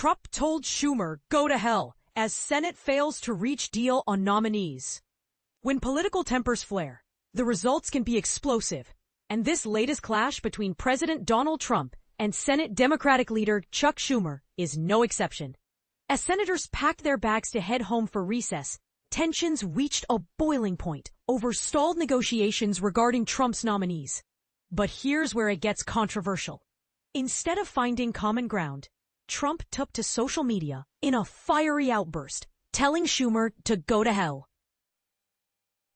Trump told Schumer, "Go to hell," as Senate fails to reach deal on nominees. When political tempers flare, the results can be explosive, and this latest clash between President Donald Trump and Senate Democratic leader Chuck Schumer is no exception. As senators packed their bags to head home for recess, tensions reached a boiling point over stalled negotiations regarding Trump's nominees. But here's where it gets controversial. Instead of finding common ground, Trump took to social media in a fiery outburst, telling Schumer to go to hell.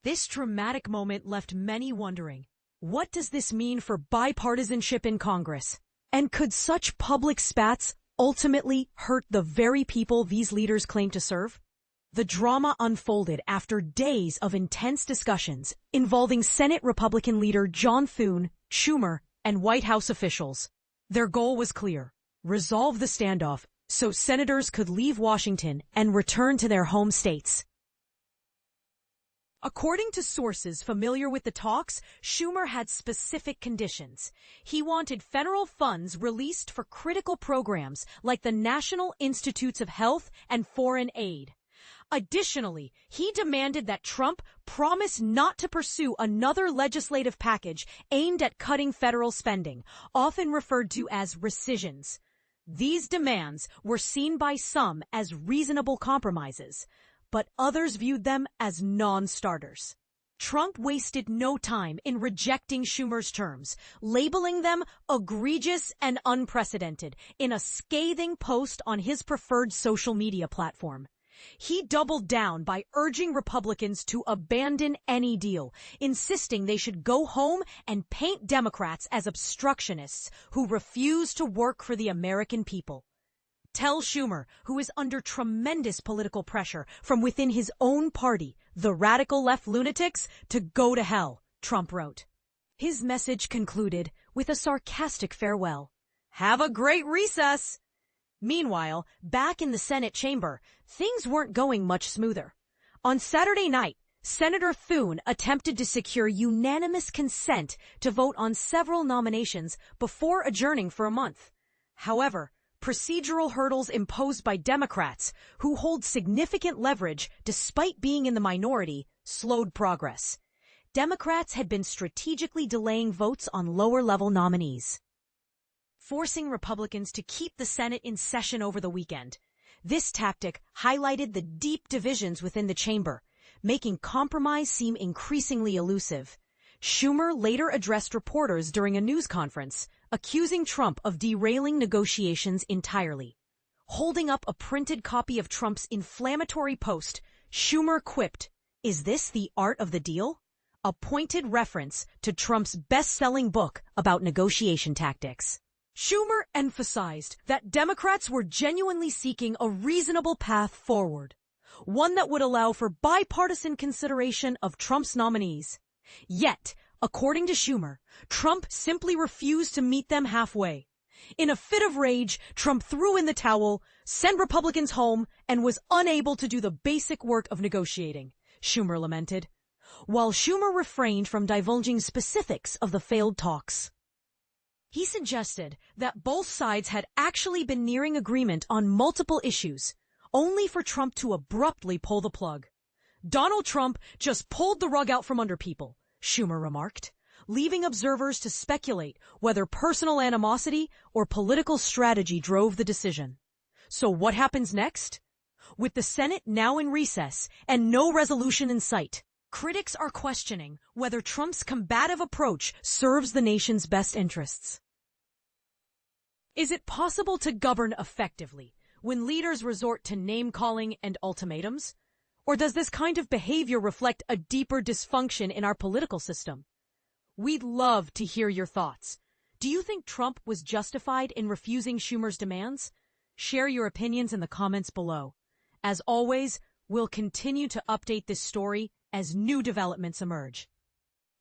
This dramatic moment left many wondering, what does this mean for bipartisanship in Congress? And could such public spats ultimately hurt the very people these leaders claim to serve? The drama unfolded after days of intense discussions involving Senate Republican leader John Thune, Schumer, and White House officials. Their goal was clear: resolve the standoff so senators could leave Washington and return to their home states. According to sources familiar with the talks, Schumer had specific conditions. He wanted federal funds released for critical programs like the National Institutes of Health and foreign aid. Additionally, he demanded that Trump promise not to pursue another legislative package aimed at cutting federal spending, often referred to as rescissions. These demands were seen by some as reasonable compromises, but others viewed them as non-starters. Trump wasted no time in rejecting Schumer's terms, labeling them egregious and unprecedented in a scathing post on his preferred social media platform. He doubled down by urging Republicans to abandon any deal, insisting they should go home and paint Democrats as obstructionists who refuse to work for the American people. Tell Schumer, who is under tremendous political pressure from within his own party, the radical left lunatics, to go to hell, Trump wrote. His message concluded with a sarcastic farewell. Have a great recess! Meanwhile, back in the Senate chamber, things weren't going much smoother. On Saturday night, Senator Thune attempted to secure unanimous consent to vote on several nominations before adjourning for a month. However, procedural hurdles imposed by Democrats, who hold significant leverage despite being in the minority, slowed progress. Democrats had been strategically delaying votes on lower-level nominees, forcing Republicans to keep the Senate in session over the weekend. This tactic highlighted the deep divisions within the chamber, making compromise seem increasingly elusive. Schumer later addressed reporters during a news conference, accusing Trump of derailing negotiations entirely. Holding up a printed copy of Trump's inflammatory post, Schumer quipped, "Is this the art of the deal?" A pointed reference to Trump's best-selling book about negotiation tactics. Schumer emphasized that Democrats were genuinely seeking a reasonable path forward, one that would allow for bipartisan consideration of Trump's nominees. Yet, according to Schumer, Trump simply refused to meet them halfway. In a fit of rage, Trump threw in the towel, sent Republicans home, and was unable to do the basic work of negotiating, Schumer lamented, while Schumer refrained from divulging specifics of the failed talks. He suggested that both sides had actually been nearing agreement on multiple issues, only for Trump to abruptly pull the plug. Donald Trump just pulled the rug out from under people, Schumer remarked, leaving observers to speculate whether personal animosity or political strategy drove the decision. So what happens next? With the Senate now in recess and no resolution in sight, critics are questioning whether Trump's combative approach serves the nation's best interests. Is it possible to govern effectively when leaders resort to name-calling and ultimatums? Or does this kind of behavior reflect a deeper dysfunction in our political system? We'd love to hear your thoughts. Do you think Trump was justified in refusing Schumer's demands? Share your opinions in the comments below. As always, we'll continue to update this story as new developments emerge.